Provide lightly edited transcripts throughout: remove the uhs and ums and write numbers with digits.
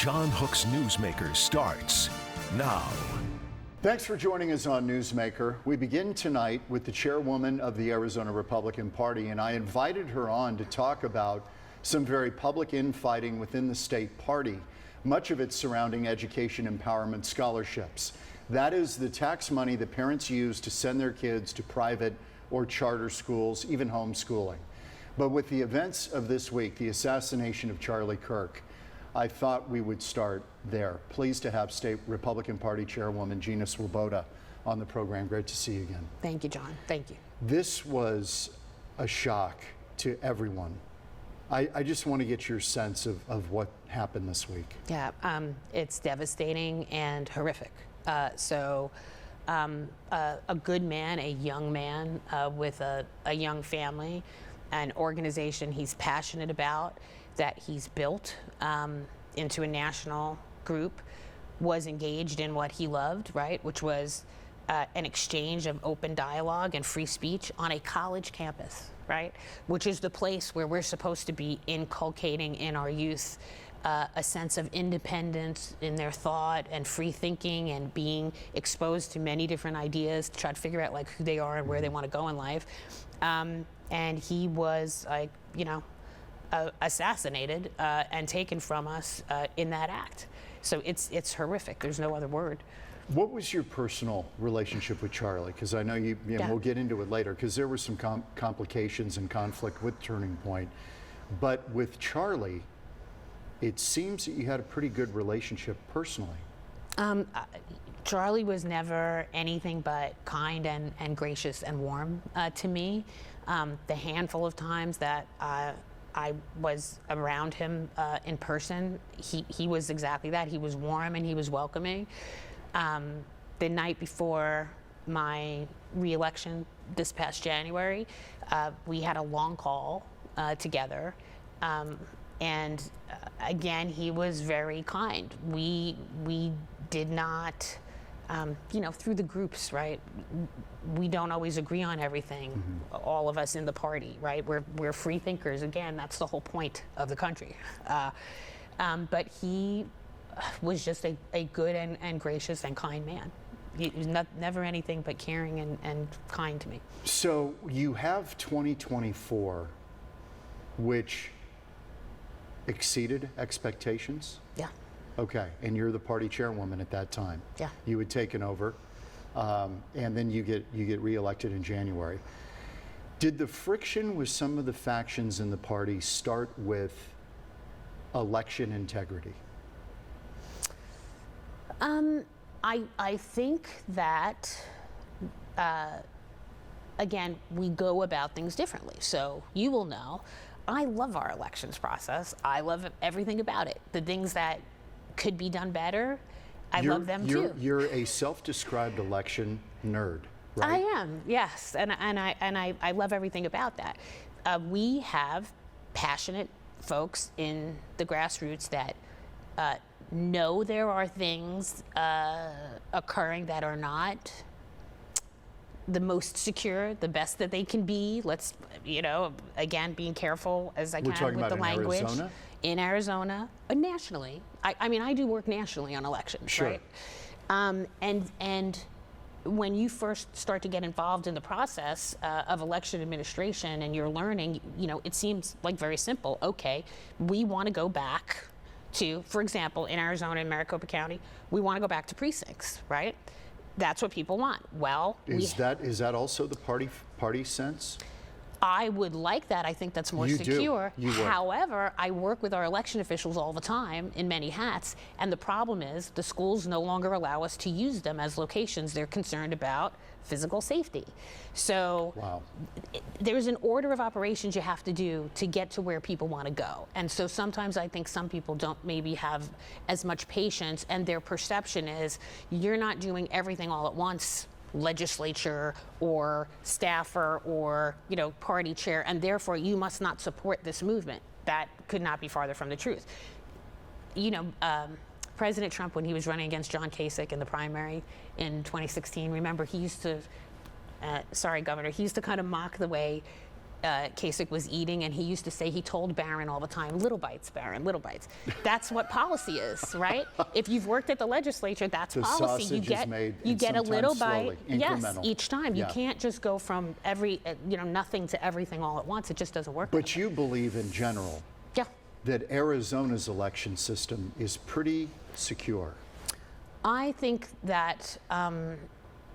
John Hook's Newsmaker starts now. Thanks for joining us on Newsmaker. We begin tonight with the chairwoman of the Arizona Republican Party, and I invited her on to talk about some very public infighting within the state party, much of it surrounding education empowerment scholarships. That is the tax money that parents use to send their kids to private or charter schools, even homeschooling. But with the events of this week, the assassination of Charlie Kirk, I thought we would start there. Pleased to have State Republican Party Chairwoman Gina Swoboda on the program. Great to see you again. Thank you, John. Thank you. This was a shock to everyone. I just want to get your sense of what happened this week. Yeah, it's devastating and horrific. A good man, a young man with a young family, an organization he's passionate about, that he's built into a national group, was engaged in what he loved, right, which was an exchange of open dialogue and free speech on a college campus, right, which is the place where we're supposed to be inculcating in our youth a sense of independence in their thought and free thinking and being exposed to many different ideas to try to figure out like who they are and where they want to go in life. And he was, assassinated and taken from us in that act. So it's horrific. There's no other word. What was your personal relationship with Charlie? Because I know we'll get into it later, because there were some complications and conflict with Turning Point. But with Charlie, it seems that you had a pretty good relationship personally. Charlie was never anything but kind and gracious and warm to me. The handful of times that I was around him in person, he was exactly that. He was warm and he was welcoming. The night before my re-election this past January, we had a long call together. And again, he was very kind. We did not, through the groups, right? We don't always agree on everything, all of us in the party, right? We're free thinkers. Again, that's the whole point of the country. But he was just a good and gracious and kind man. He was never anything but caring and kind to me. So you have 2024, which exceeded expectations? Yeah. Okay, and you're the party chairwoman at that time. Yeah. You had taken over, and then you get reelected in January. Did the friction with some of the factions in the party start with election integrity? I think that, again, we go about things differently. So you will know, I love our elections process. I love everything about it. The things that could be done better, I love them too. You're a self-described election nerd, right? I am, yes, and I love everything about that. We have passionate folks in the grassroots that know there are things occurring that are not the most secure, the best that they can be. Let's, again, being careful as I can with the language. Arizona? In Arizona, nationally. I do work nationally on elections, sure. right? And when you first start to get involved in the process of election administration and you're learning, it seems like very simple. Okay, we want to go back to, for example, in Arizona, in Maricopa County, we want to go back to precincts, right? That's what people want. Well, is that also the party sense? I would like that. I think that's more secure. However, I work with our election officials all the time in many hats, and the problem is the schools no longer allow us to use them as locations. They're concerned about physical safety. So there's an order of operations you have to do to get to where people want to go. And so sometimes I think some people don't maybe have as much patience, and their perception is you're not doing everything all at once, legislature or staffer or party chair, and therefore you must not support this movement. That could not be farther from the truth. President Trump, when he was running against John Kasich in the primary in 2016, remember he used to, Governor, he used to kind of mock the way Kasich was eating, and he used to say he told Barron all the time, "Little bites, Barron, little bites." That's what policy is, right? If you've worked at the legislature, that's The policy. sausage is made, you and get a sometimes little slowly, bite, yes, incremental. each time. You Yeah. can't just go from nothing to everything all at once. It just doesn't work. But you believe in general Yeah. that Arizona's election system is pretty secure. I think that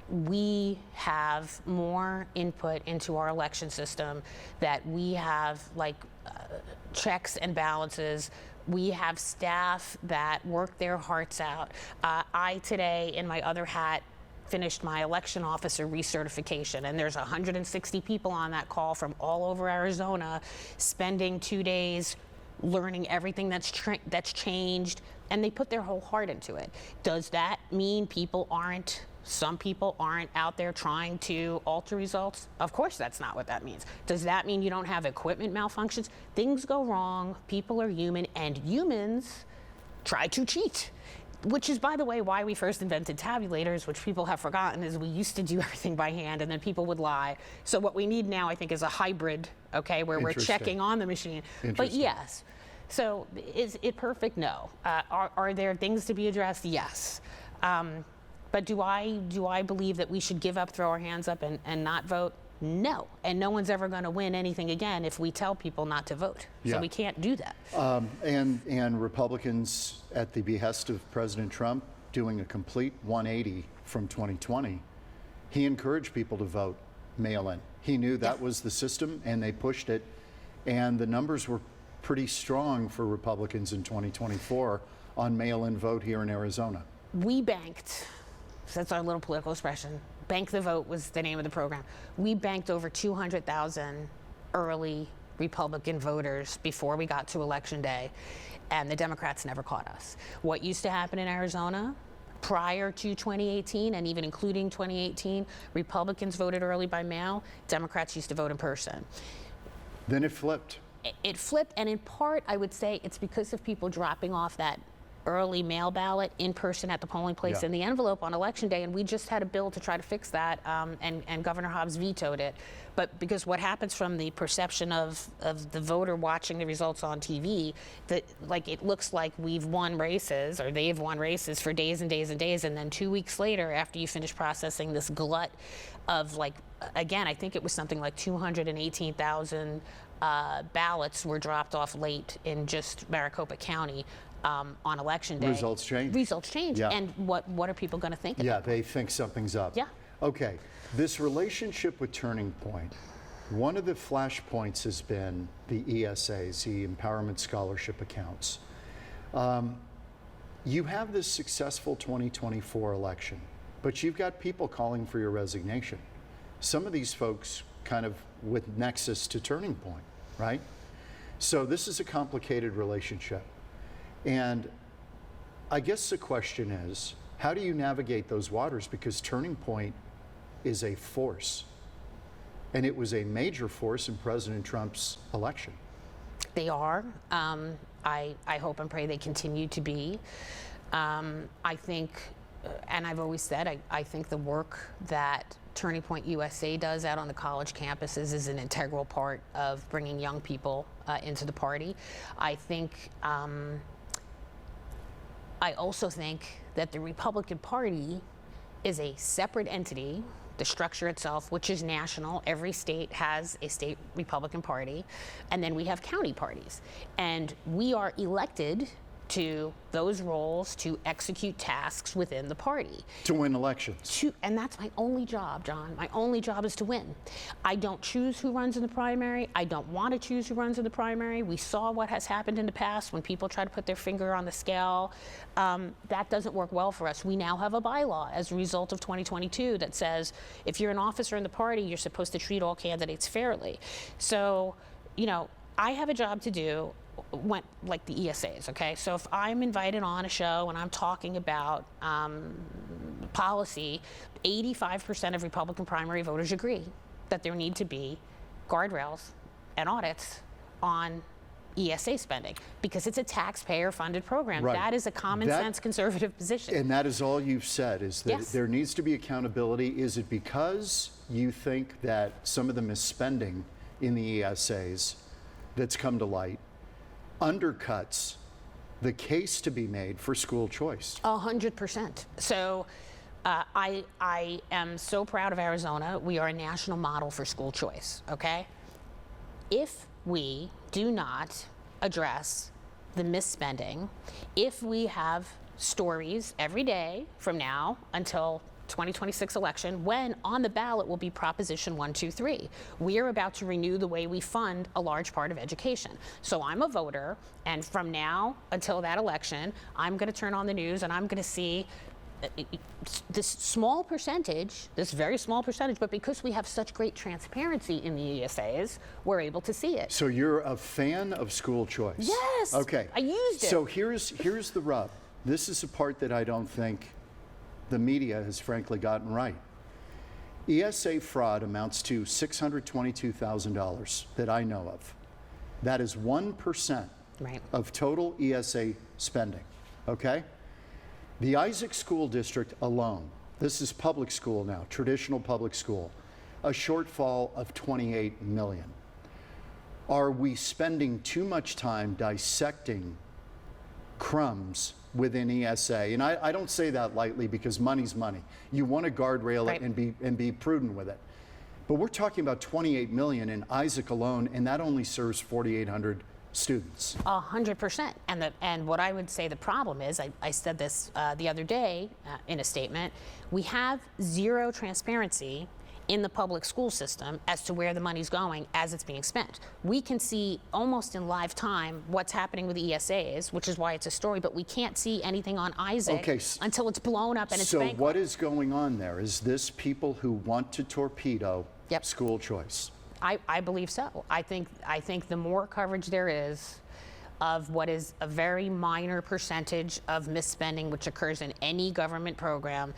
we have more input into our election system, that we have checks and balances. We have staff that work their hearts out. I today, in my other hat, finished my election officer recertification, and there's 160 people on that call from all over Arizona, spending 2 days learning everything that's changed, and they put their whole heart into it. Does that mean some people aren't out there trying to alter results? Of course that's not what that means. Does that mean you don't have equipment malfunctions? Things go wrong, people are human, and humans try to cheat. Which is, by the way, why we first invented tabulators, which people have forgotten, is we used to do everything by hand and then people would lie. So what we need now, I think, is a hybrid, okay, where we're checking on the machine. But yes. So is it perfect? No. Are there things to be addressed? Yes. But do I believe that we should give up, throw our hands up, and not vote? No. And no one's ever going to win anything again if we tell people not to vote. Yeah. So we can't do that. And Republicans, at the behest of President Trump, doing a complete 180 from 2020, he encouraged people to vote mail-in. He knew that was the system, and they pushed it. And the numbers were pretty strong for Republicans in 2024 on mail-in vote here in Arizona. We banked, so that's our little political expression. Bank the Vote was the name of the program. We banked over 200,000 early Republican voters before we got to Election Day, and the Democrats never caught us. What used to happen in Arizona prior to 2018, and even including 2018, Republicans voted early by mail, Democrats used to vote in person. Then it flipped. It flipped, and in part, I would say it's because of people dropping off that early mail ballot in person at the polling place in the envelope on Election Day, and we just had a bill to try to fix that, and Governor Hobbs vetoed it. But because what happens from the perception of the voter watching the results on TV, that it looks like we've won races, or they've won races for days and days and days, and then 2 weeks later, after you finish processing this glut of again, I think it was something like 218,000 ballots were dropped off late in just Maricopa County. On Election Day. Results change. Results change. Yeah. And what are people going to think of Yeah, that? they think something's up. Yeah. Okay, this relationship with Turning Point, one of the flashpoints has been the ESAs, the Empowerment Scholarship Accounts. You have this successful 2024 election, but you've got people calling for your resignation. Some of these folks kind of with nexus to Turning Point, right? So this is a complicated relationship. And I guess the question is, how do you navigate those waters? Because Turning Point is a force, and it was a major force in President Trump's election. They are. I hope and pray they continue to be. I think, and I've always said, I think the work that Turning Point USA does out on the college campuses is an integral part of bringing young people into the party. I also think that the Republican Party is a separate entity, the structure itself, which is national. Every state has a state Republican Party, and then we have county parties. And we are elected to those roles to execute tasks within the party. To win elections. And that's my only job, John. My only job is to win. I don't choose who runs in the primary. I don't want to choose who runs in the primary. We saw what has happened in the past when people try to put their finger on the scale. That doesn't work well for us. We now have a bylaw as a result of 2022 that says if you're an officer in the party, you're supposed to treat all candidates fairly. So, I have a job to do. Like the ESAs, okay? So if I'm invited on a show and I'm talking about policy, 85% of Republican primary voters agree that there need to be guardrails and audits on ESA spending because it's a taxpayer-funded program. Right. That is a common-sense conservative position. And that is all you've said, is that Yes. there needs to be accountability. Is it because you think that some of the misspending in the ESAs that's come to light undercuts the case to be made for school choice. 100%. So I am so proud of Arizona. We are a national model for school choice, okay? If we do not address the misspending, if we have stories every day from now until 2026 election, when on the ballot will be Proposition 123. We are about to renew the way we fund a large part of education. So I'm a voter, and from now until that election, I'm going to turn on the news and I'm going to see this small percentage, this very small percentage, but because we have such great transparency in the ESAs, we're able to see it. So you're a fan of school choice? Yes. Okay. I used it. So here's the rub. This is the part that I don't think the media has frankly gotten right. ESA fraud amounts to $622,000 that I know of. That is 1% Right. of total ESA spending, okay? The Isaac School District alone, this is public school now, traditional public school, a shortfall of $28 million. Are we spending too much time dissecting crumbs within ESA? And I don't say that lightly because money's money. You want to guardrail Right. it and be prudent with it. But we're talking about $28 million in Isaac alone, and that only serves 4,800 students. 100%. And what I would say the problem is, I said this the other day in a statement, we have zero transparency in the public school system as to where the money's going as it's being spent. We can see almost in live time what's happening with the ESAs, which is why it's a story, but we can't see anything on Isaac until it's blown up and it's bankrupt. So what is going on there? Is this people who want to torpedo Yep. school choice? I believe so. I think the more coverage there is of what is a very minor percentage of misspending which occurs in any government program,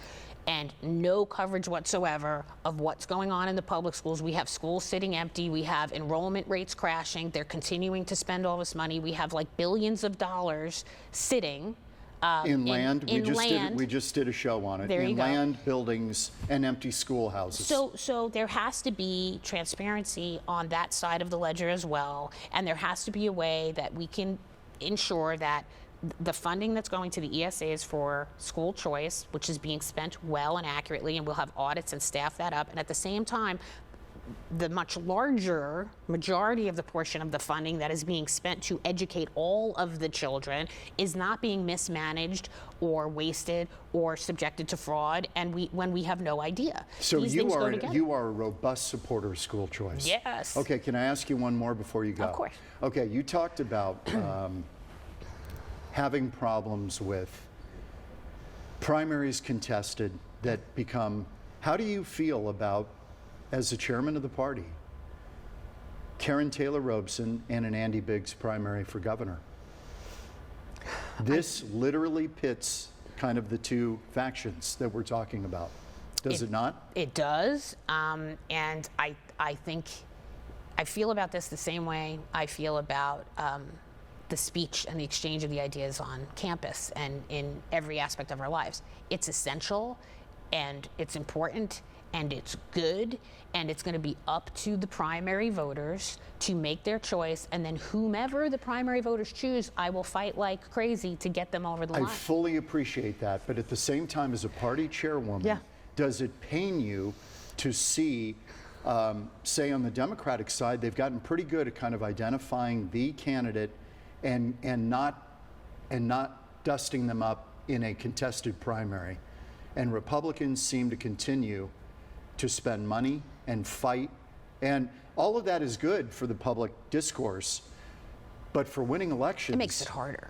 and no coverage whatsoever of what's going on in the public schools. We have schools sitting empty. We have enrollment rates crashing. They're continuing to spend all this money. We have like billions of dollars sitting In land, land. we just did a show on it. There you in go. land, buildings, and empty schoolhouses. So there has to be transparency on that side of the ledger as well, and there has to be a way that we can ensure that the funding that's going to the ESAs for school choice, which is being spent well and accurately, and we'll have audits and staff that up, and at the same time, the much larger majority of the portion of the funding that is being spent to educate all of the children is not being mismanaged or wasted or subjected to fraud, and when we have no idea. So These you things go are together. you are a robust supporter of school choice. Yes. Okay, can I ask you one more before you go? Of course. Okay, you talked about having problems with primaries contested that become. How do you feel about, as the chairman of the party, Karen Taylor Robeson and an Andy Biggs primary for governor? This literally pits kind of the two factions that we're talking about. Does it not? It does, and I think I feel about this the same way I feel about the speech and the exchange of the ideas on campus and in every aspect of our lives. It's essential, and it's important, and it's good, and it's going to be up to the primary voters to make their choice, and then whomever the primary voters choose, I will fight like crazy to get them over the line. I fully appreciate that, but at the same time, as a party chairwoman, Yeah. does it pain you to see, say on the Democratic side, they've gotten pretty good at kind of identifying the candidate and not dusting them up in a contested primary, and Republicans seem to continue to spend money and fight, and all of that is good for the public discourse, but for winning elections, It makes it harder.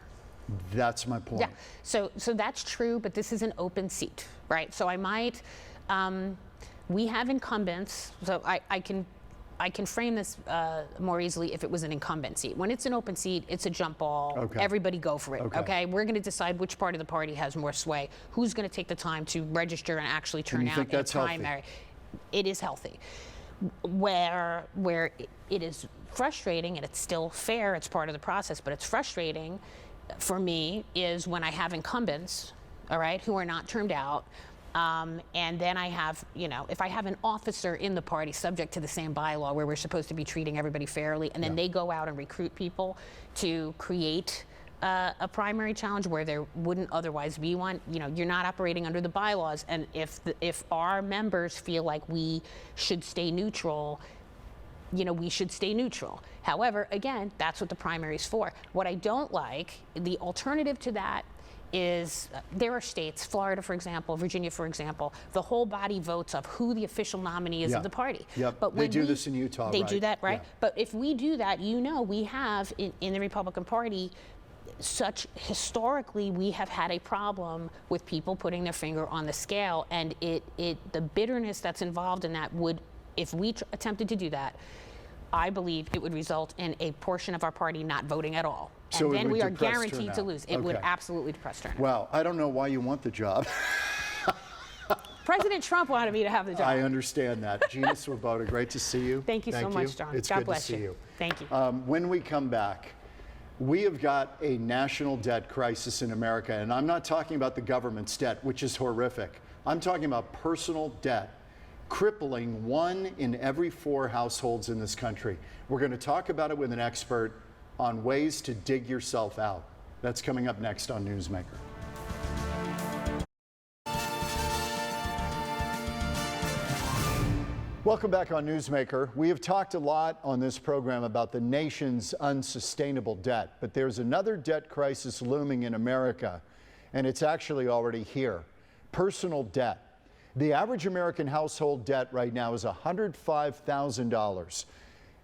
That's my point. Yeah, so that's true, but this is an open seat, right? So I might, we have incumbents, so I can frame this more easily if it was an incumbent seat. When it's an open seat, it's a jump ball. Okay. Everybody go for it, Okay. okay? We're going to decide which part of the party has more sway, who's going to take the time to register and actually turn you out think in a that's healthy? primary. It is healthy. Where it is frustrating, and it's still fair, it's part of the process, but it's frustrating for me is when I have incumbents, all right, who are not termed out, And then I have, if I have an officer in the party subject to the same bylaw where we're supposed to be treating everybody fairly, and then they go out and recruit people to create a primary challenge where there wouldn't otherwise be one, you're not operating under the bylaws. And if our members feel like we should stay neutral, we should stay neutral. However, again, that's what the primary is for. What I don't like, the alternative to that is there are states, Florida, for example, Virginia, for example, the whole body votes of who the official nominee is of the party. But they do this in Utah, They right? do that, right? But if we do that, we have in the Republican Party, historically, we have had a problem with people putting their finger on the scale, and the bitterness that's involved in that would, if we attempted to do that, I believe it would result in a portion of our party not voting at all. So and then we are depress guaranteed turnout. to lose. It would absolutely depress turnout. Wow, I don't know why you want the job. President Trump wanted me to have the job. I understand that. Gina Swoboda, great to see you. Thank you so much, John. It's God good bless to see you. Thank you. When we come back, we have got a national debt crisis in America, and I'm not talking about the government's debt, which is horrific. I'm talking about personal debt, crippling 1 in every 4 households in this country. We're going to talk about it with an expert on ways to dig yourself out. That's coming up next on Newsmaker. Welcome back on Newsmaker. We have talked a lot on this program about the nation's unsustainable debt, but there's another debt crisis looming in America, and it's actually already here. Personal debt. The average American household debt right now is $105,000.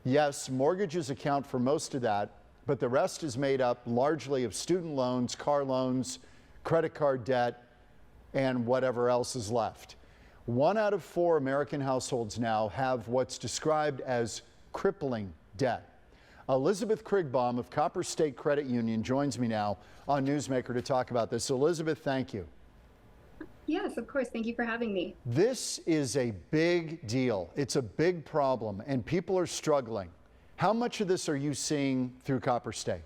Yes, mortgages account for most of that, but the rest is made up largely of student loans, car loans, credit card debt, and whatever else is left. 1 out of 4 American households now have what's described as crippling debt. Elizabeth Krigbaum of Copper State Credit Union joins me now on Newsmaker to talk about this. Elizabeth, thank you. Yes, of course. Thank you for having me. This is a big deal. It's a big problem, and people are struggling. How much of this are you seeing through Copper State?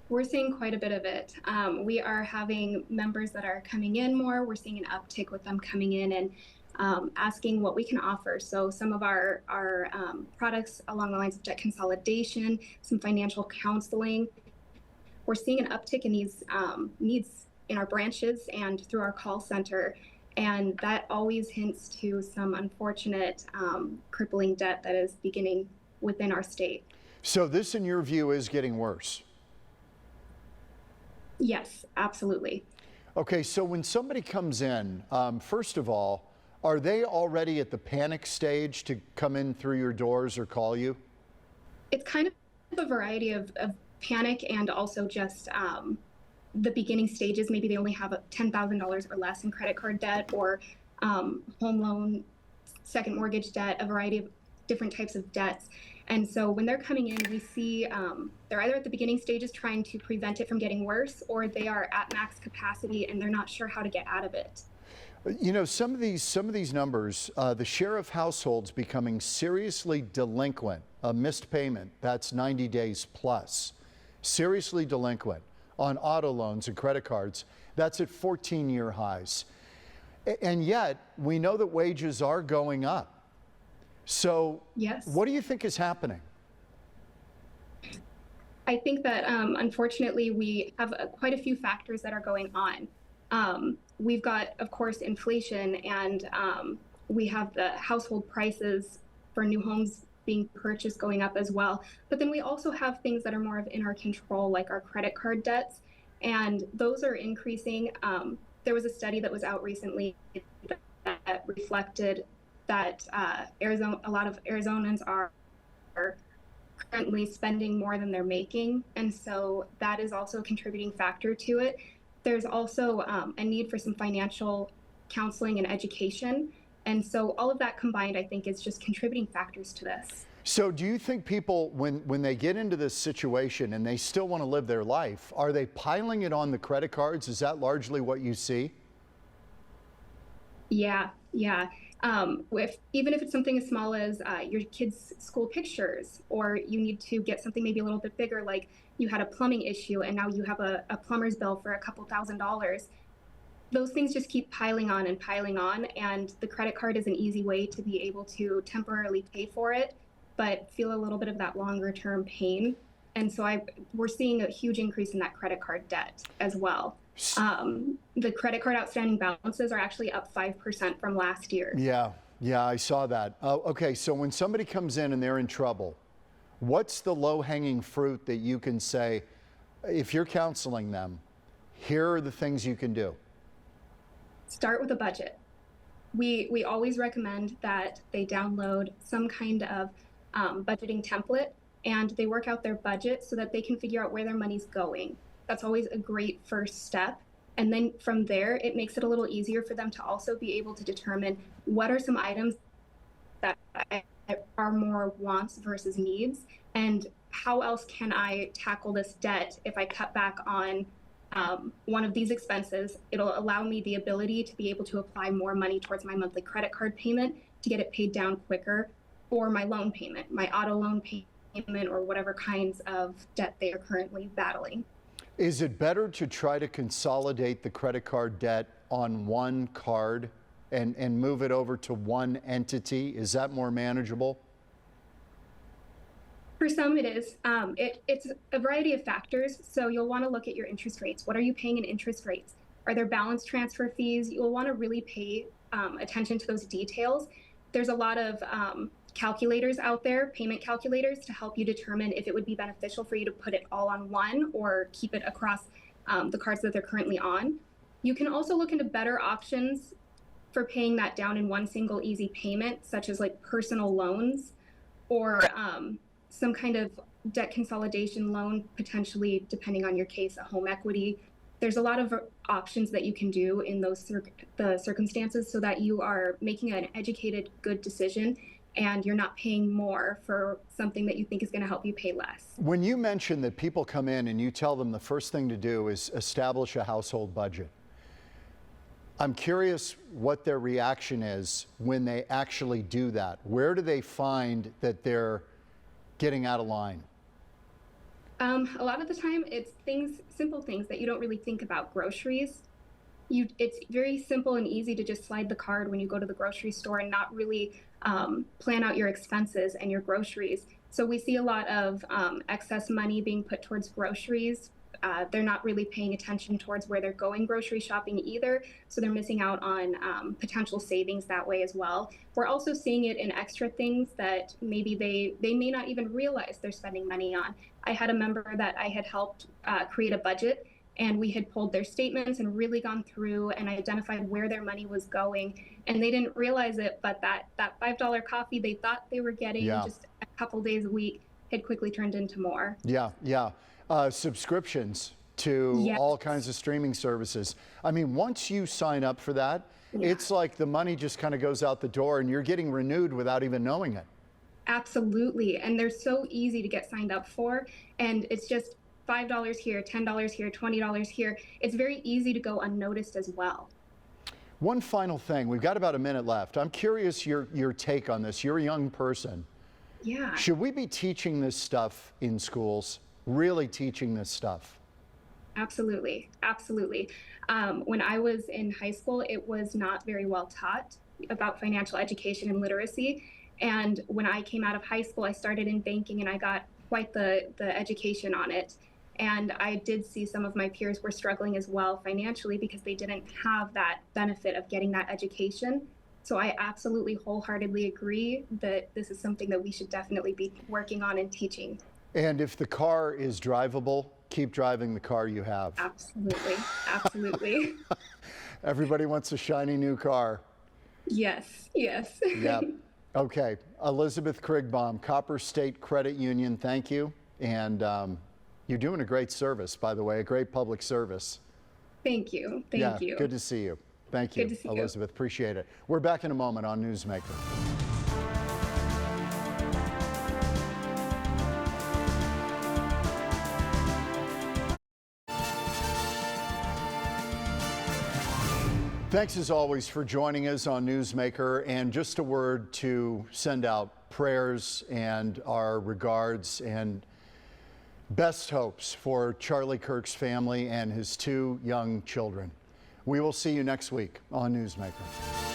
We're seeing quite a bit of it. We are having members that are coming in more. We're seeing an uptick with them coming in and asking what we can offer. So some of our products along the lines of debt consolidation, some financial counseling. We're seeing an uptick in these needs in our branches and through our call center. And that always hints to some unfortunate crippling debt that is beginning within our state. So this, in your view, is getting worse? Yes, absolutely. Okay, so when somebody comes in, first of all, are they already at the panic stage to come in through your doors or call you? It's kind of a variety of panic and also just the beginning stages. Maybe they only have $10,000 or less in credit card debt or home loan, second mortgage debt, a variety of different types of debts. And so when they're coming in, we see they're either at the beginning stages trying to prevent it from getting worse, or they are at max capacity and they're not sure how to get out of it. You know, some of these numbers, the share of households becoming seriously delinquent, a missed payment, that's 90 days plus, seriously delinquent on auto loans and credit cards, that's at 14-year highs. And yet, we know that wages are going up. So yes. What do you think is happening? I think that unfortunately we have quite a few factors that are going on. We've got, of course, inflation, and we have the household prices for new homes being purchased going up as well. But then we also have things that are more in our control, like our credit card debts, and those are increasing. There was a study that was out recently that reflected that a lot of Arizonans are currently spending more than they're making, and so that is also a contributing factor to it. There's also a need for some financial counseling and education, and so all of that combined, I think, is just contributing factors to this. So do you think people, when they get into this situation and they still want to live their life, are they piling it on the credit cards? Is that largely what you see? Yeah. Even if it's something as small as your kids' school pictures, or you need to get something maybe a little bit bigger, like you had a plumbing issue and now you have a plumber's bill for a couple $1,000s. those things just keep piling on and piling on. And the credit card is an easy way to be able to temporarily pay for it, but feel a little bit of that longer term pain. And so we're seeing a huge increase in that credit card debt as well. The credit card outstanding balances are actually up 5% from last year. Yeah, I saw that. Okay, so when somebody comes in and they're in trouble, what's the low-hanging fruit that you can say, if you're counseling them, here are the things you can do? Start with a budget. We always recommend that they download some kind of budgeting template and they work out their budget so that they can figure out where their money's going. That's always a great first step. And then from there, it makes it a little easier for them to also be able to determine what are some items that are more wants versus needs, and how else can I tackle this debt if I cut back on one of these expenses. It'll allow me the ability to be able to apply more money towards my monthly credit card payment to get it paid down quicker, or my loan payment, my auto loan payment, or whatever kinds of debt they are currently battling. Is it better to try to consolidate the credit card debt on one card and move it over to one entity? Is that more manageable? For some it is. It's a variety of factors. So you'll want to look at your interest rates. What are you paying in interest rates? Are there balance transfer fees? You'll want to really pay attention to those details. There's a lot of calculators out there, payment calculators, to help you determine if it would be beneficial for you to put it all on one or keep it across the cards that they're currently on. You can also look into better options for paying that down in one single easy payment, such as like personal loans or some kind of debt consolidation loan, potentially, depending on your case, a home equity. There's a lot of options that you can do in those the circumstances so that you are making an educated, good decision and you're not paying more for something that you think is going to help you pay less. When you mention that people come in and you tell them the first thing to do is establish a household budget, I'm curious what their reaction is when they actually do that. Where do they find that they're getting out of line? A lot of the time it's simple things that you don't really think about. Groceries. It's very simple and easy to just slide the card when you go to the grocery store and not really plan out your expenses and your groceries. So we see a lot of excess money being put towards groceries. They're not really paying attention towards where they're going grocery shopping either. So they're missing out on potential savings that way as well. We're also seeing it in extra things that maybe they may not even realize they're spending money on. I had a member that I had helped create a budget, and we had pulled their statements and really gone through and identified where their money was going. And they didn't realize it, but that $5 coffee they thought they were getting just a couple days a week had quickly turned into more. Yeah. Subscriptions to all kinds of streaming services. I mean, once you sign up for that, it's like the money just kind of goes out the door and you're getting renewed without even knowing it. Absolutely. And they're so easy to get signed up for. And it's just $5 here, $10 here, $20 here. It's very easy to go unnoticed as well. One final thing. We've got about a minute left. I'm curious your take on this. You're a young person. Yeah. Should we be teaching this stuff in schools? Really teaching this stuff? Absolutely. Absolutely. When I was in high school, it was not very well taught about financial education and literacy. And when I came out of high school, I started in banking and I got quite the education on it. And I did see some of my peers were struggling as well financially because they didn't have that benefit of getting that education. So I absolutely wholeheartedly agree that this is something that we should definitely be working on and teaching. And if the car is drivable, keep driving the car you have. Absolutely. Absolutely. Everybody wants a shiny new car. Yes. Yes. Yep. Okay. Elizabeth Krigbaum, Copper State Credit Union, thank you. And you're doing a great service, by the way, a great public service. Thank you. Thank you. Good to see you. Thank you, Good to see Elizabeth. Appreciate it. We're back in a moment on Newsmaker. Thanks as always for joining us on Newsmaker, and just a word to send out prayers and our regards and best hopes for Charlie Kirk's family and his two young children. We will see you next week on Newsmaker.